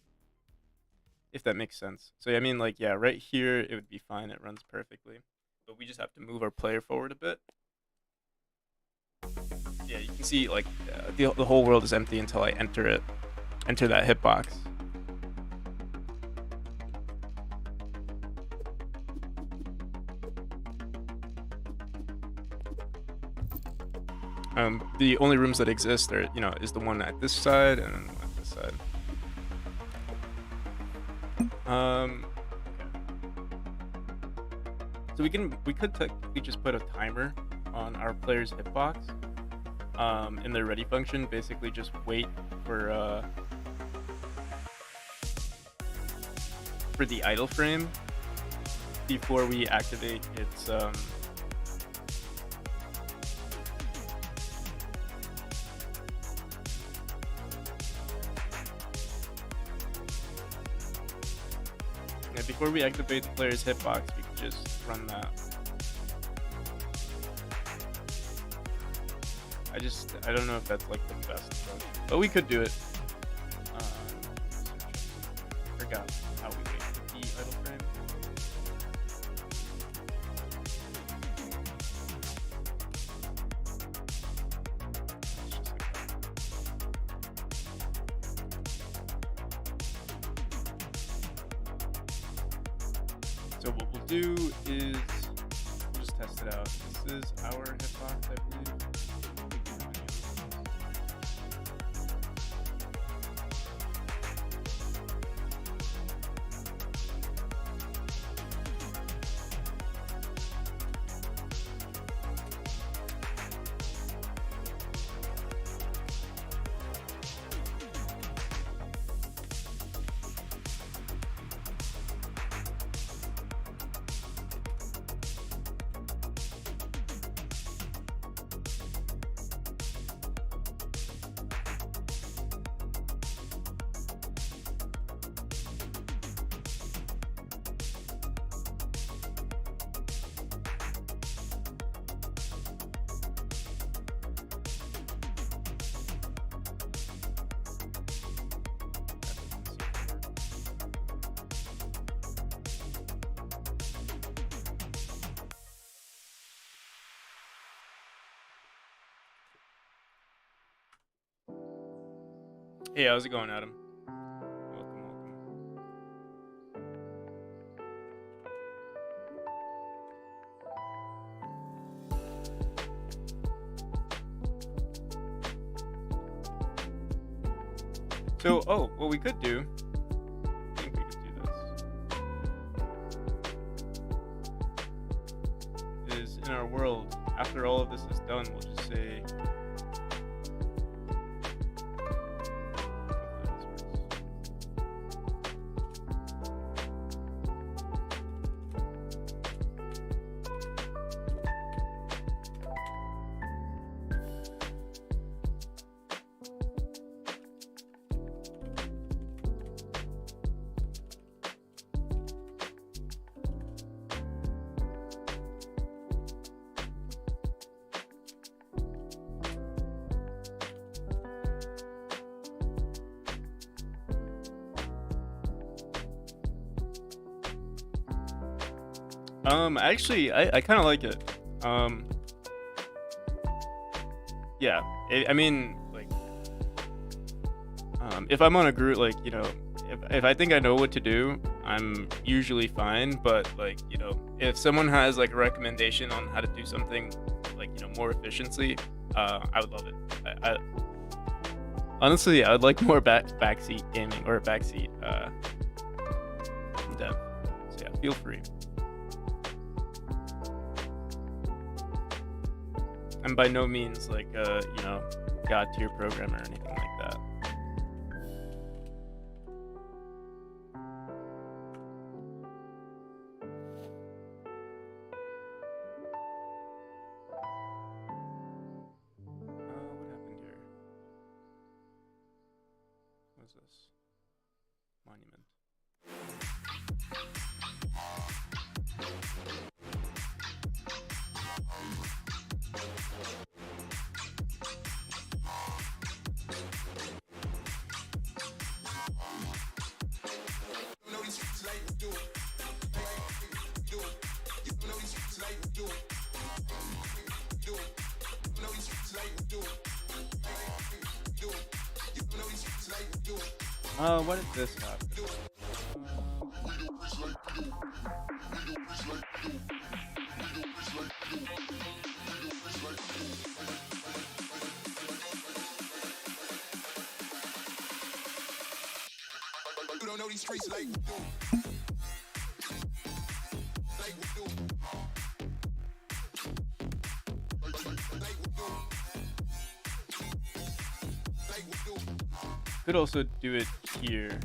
if that makes sense. So I mean, like, yeah, right here it would be fine, it runs perfectly, but we just have to move our player forward a bit. Yeah, you can see like the whole world is empty until I enter that hitbox. The only rooms that exist are, is the one at this side and then the one at this side. Okay. So we could technically just put a timer on our player's hitbox in their ready function. Basically, just wait for the idle frame before we activate its before we activate the player's hitbox, we can just run that. I don't know if that's like the best approach, but we could do it. Forgot how we wait for the idle frame. So what we'll do is we'll just test it out. This is our hitbox, I believe. Hey, how's it going, Adam? Welcome. So, what we could do, I think we could do this, is in our world, after all of this is done, we'll just say Actually, I kind of like it. Yeah. I mean, like, if I'm on a group, like, you know, if I think I know what to do, I'm usually fine. But like, you know, if someone has like a recommendation on how to do something, like, you know, more efficiently, I would love it. I honestly, I would like more backseat gaming or backseat dev. So yeah, feel free. I'm by no means like you know, god tier programmer or anything like that. What happened here? What's this? Monument. What did this happen? You don't know these streets like we do. Like we do. Like we do. Like we do. Could also do it here.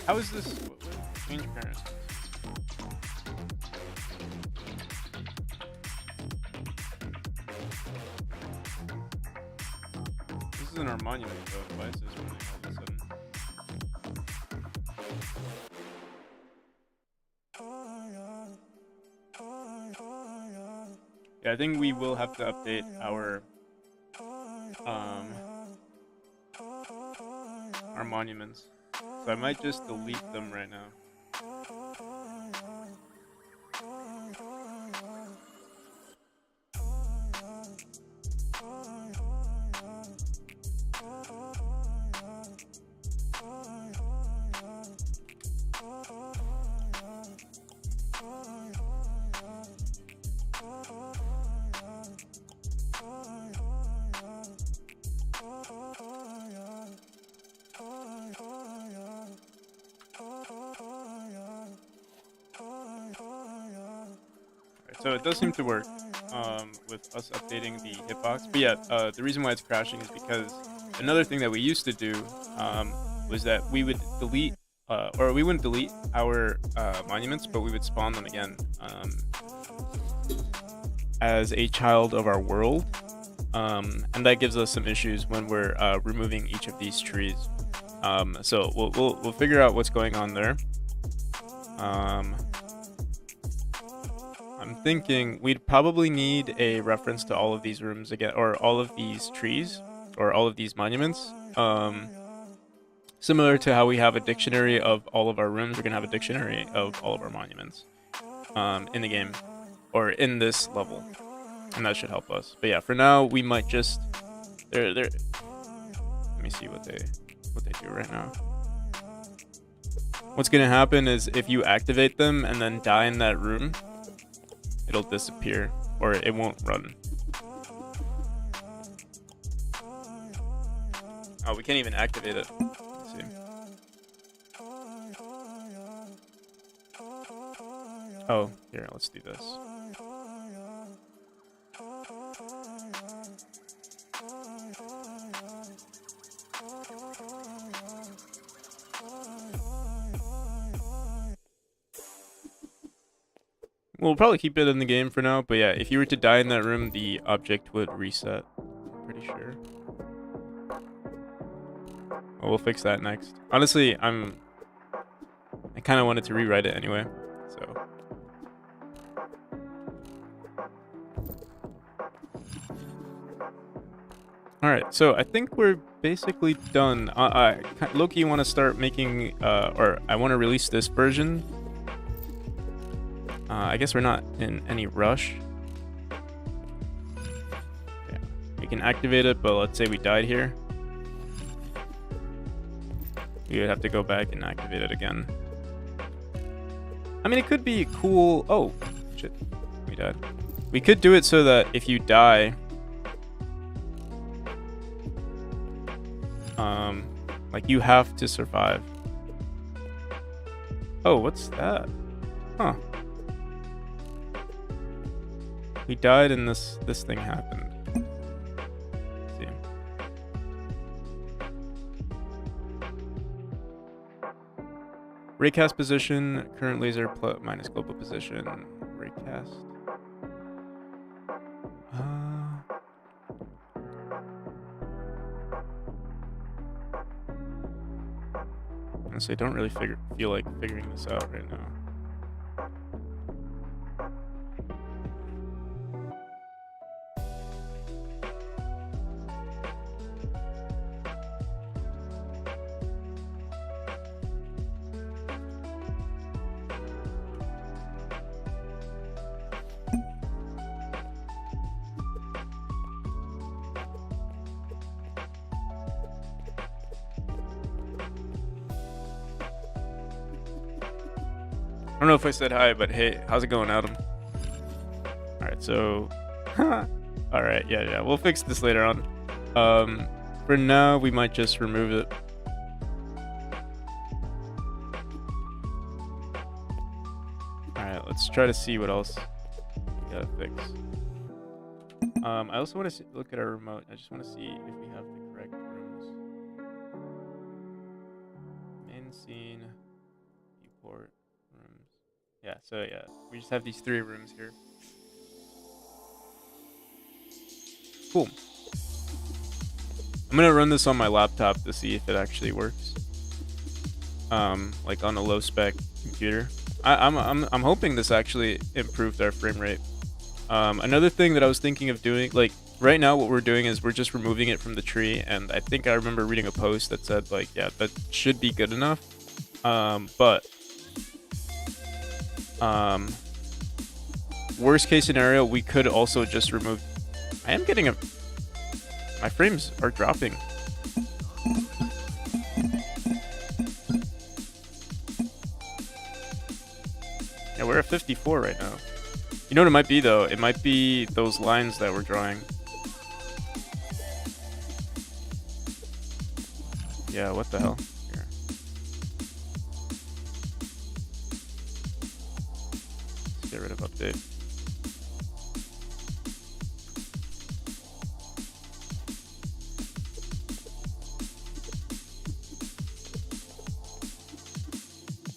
How is this? Change parents. This isn't our monument, though. Why is this running all of a sudden? Yeah, I think we will have to update our monuments. So I might just delete them right now. So it does seem to work with us updating the hitbox. But yeah, the reason why it's crashing is because another thing that we used to do was that we would delete, or we wouldn't delete our monuments, but we would spawn them again as a child of our world. And that gives us some issues when we're removing each of these trees. So we'll figure out what's going on there. I'm thinking we'd probably need a reference to all of these rooms again, or all of these trees, or all of these monuments. Similar to how we have a dictionary of all of our rooms, we're gonna have a dictionary of all of our monuments in the game, or in this level, and that should help us. But yeah, for now we might just let me see what they do right now. What's gonna happen is if you activate them and then die in that room, it'll disappear, or it won't run. Oh, we can't even activate it. Let's see. Oh, here, let's do this. We'll probably keep it in the game for now, but yeah, if you were to die in that room, the object would reset. I'm pretty sure. Well, we'll fix that next. Honestly, I kind of wanted to rewrite it anyway, so. Alright, so I think we're basically done. Loki, want to start making, or I want to release this version. I guess we're not in any rush. Yeah, we can activate it, but let's say we died here. We would have to go back and activate it again. I mean, it could be cool. Oh, shit. We died. We could do it so that if you die, like you have to survive. Oh, what's that? Huh. We died and this thing happened. Let's see. Raycast position, current laser minus global position. Raycast. Honestly, I don't really feel like figuring this out right now. I don't know if I said hi, but hey, how's it going, Adam? Alright, so... Alright, yeah, we'll fix this later on. For now, we might just remove it. Alright, let's try to see what else we gotta fix. I also want to look at our remote. I just want to see if we have the correct rooms. Main scene, viewport, rooms. Yeah, so yeah, we just have these 3 rooms here. Cool. I'm gonna run this on my laptop to see if it actually works. Like on a low spec computer. I'm hoping this actually improved our frame rate. Another thing that I was thinking of doing, like right now what we're doing is we're just removing it from the tree, and I think I remember reading a post that said like, yeah, that should be good enough. But worst case scenario, we could also just remove. I am getting my frames are dropping. Yeah, we're at 54 right now. You know what it might be though? It might be those lines that we're drawing. Yeah, what the hell? Here. Let's get rid of update.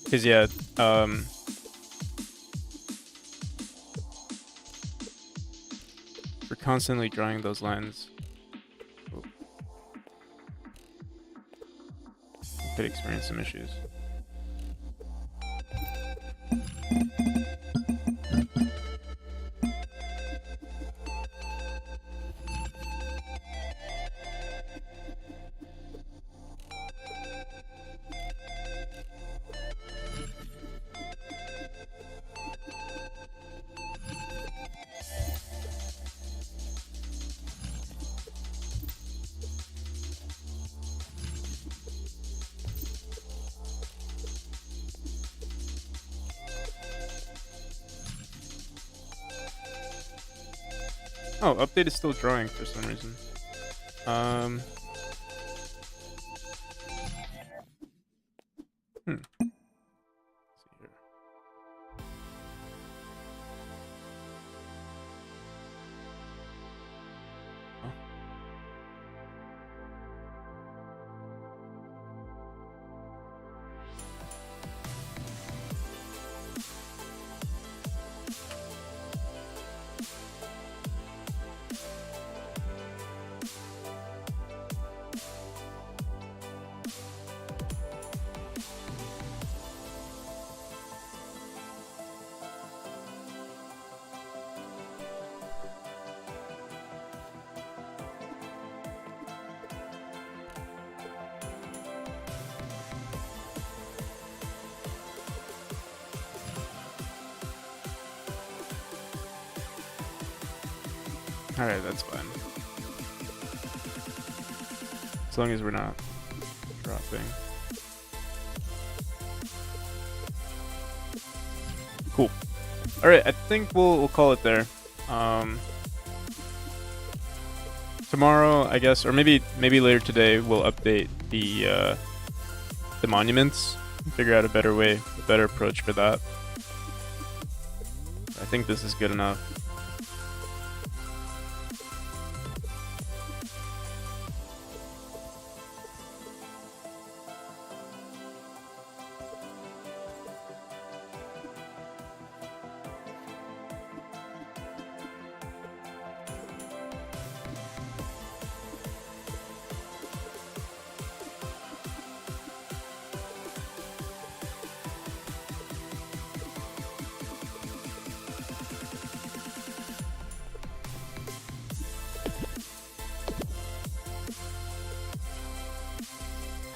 Cause yeah, we're constantly drawing those lines. Oh. We could experience some issues. Oh, update is still drawing for some reason. Let's see here. Alright, that's fine. As long as we're not dropping. Cool. Alright, I think we'll call it there. Tomorrow, I guess, or maybe later today, we'll update the monuments. Figure out a better way, a better approach for that. I think this is good enough.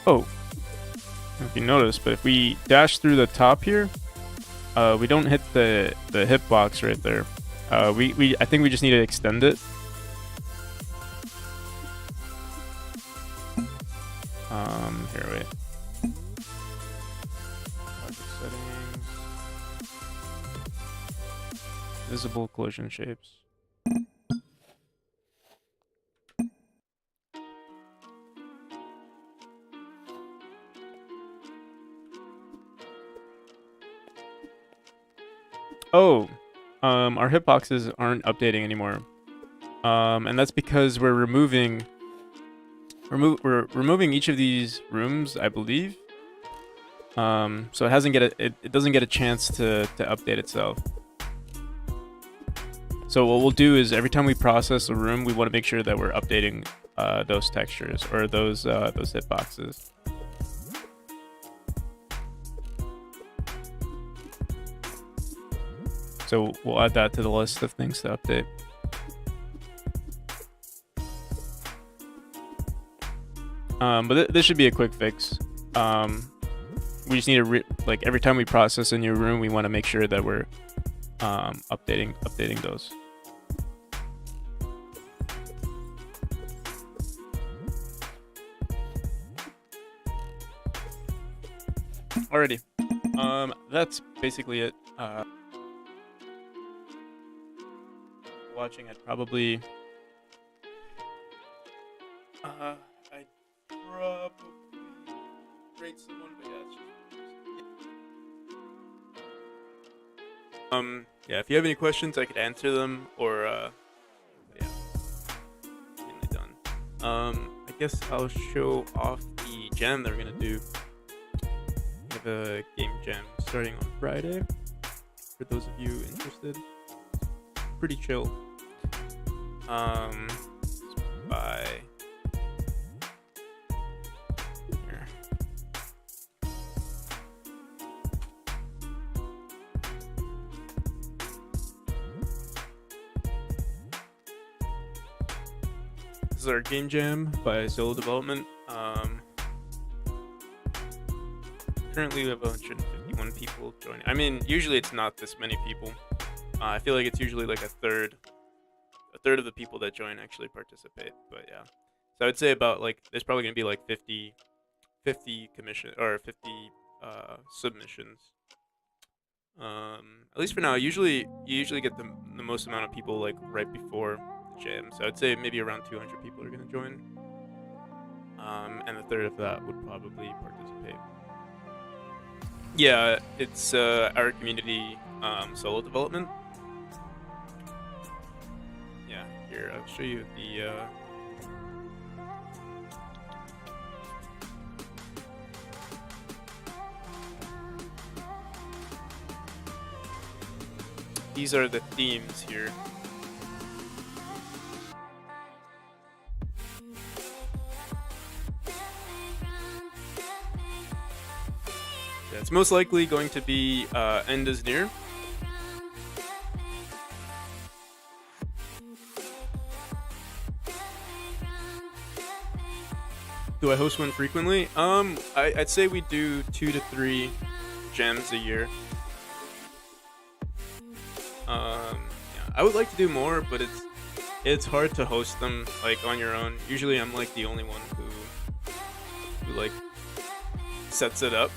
Oh, if you notice, but if we dash through the top here, we don't hit the hitbox right there. I think we just need to extend it. Here, wait. Project settings. Visible collision shapes. Oh, our hitboxes aren't updating anymore. And that's because we're removing each of these rooms, I believe. So it doesn't get a chance to update itself. So what we'll do is every time we process a room, we want to make sure that we're updating those textures or those hitboxes. So we'll add that to the list of things to update. But this should be a quick fix. We just need to like every time we process a new room, we want to make sure that we're updating those. Alrighty. That's basically it. Watching, I'd probably rate someone, but yeah, if you have any questions, I could answer them, or yeah, mainly done. I guess I'll show off the jam that we're gonna do. We have a game jam starting on Friday. For those of you interested, pretty chill. By here. This is our game jam by Solo Development. Currently we have 151 people joining. I mean, usually it's not this many people. I feel like it's usually like a third of the people that join actually participate, but yeah. So I would say about like there's probably gonna be like 50 commission or 50 submissions. At least for now. You usually get the most amount of people like right before the jam. So I'd say maybe around 200 people are gonna join. And a third of that would probably participate. Yeah, it's our community solo development. Yeah, here I'll show you the these are the themes here. Yeah, it's most likely going to be End is Near. Do I host one frequently? I'd say we do 2 to 3 jams a year. Yeah, I would like to do more, but It's hard to host them like on your own. Usually I'm like the only one who like sets it up.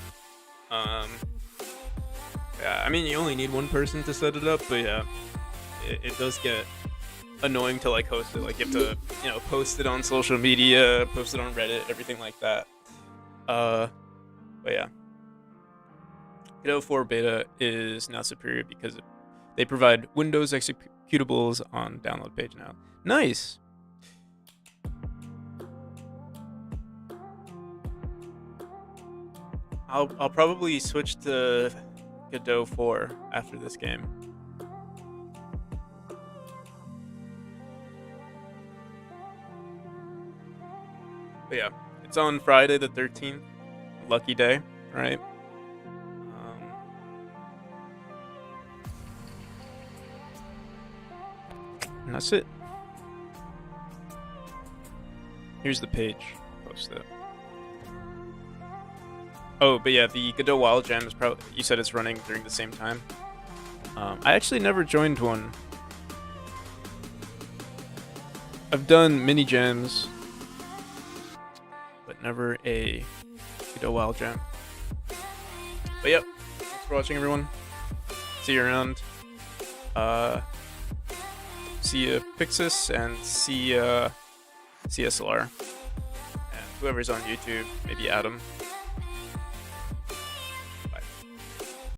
Um yeah, I mean you only need one person to set it up, but yeah, it does get annoying to like host it. Like you have to, post it on social media, post it on Reddit, everything like that. But yeah. Godot 4 beta is now superior because they provide Windows executables on download page now. Nice. I'll probably switch to Godot 4 after this game. But yeah, it's on Friday the 13th. Lucky day, right? And that's it. Here's the page. Post it. Oh, but yeah, the Godot Wild Jam is probably, you said it's running during the same time. I actually never joined one. I've done mini jams, but never a Godot Wild Jam. But yep, thanks for watching, everyone. See you around. See ya Pixis and see ya CSLR. And whoever's on YouTube, maybe Adam.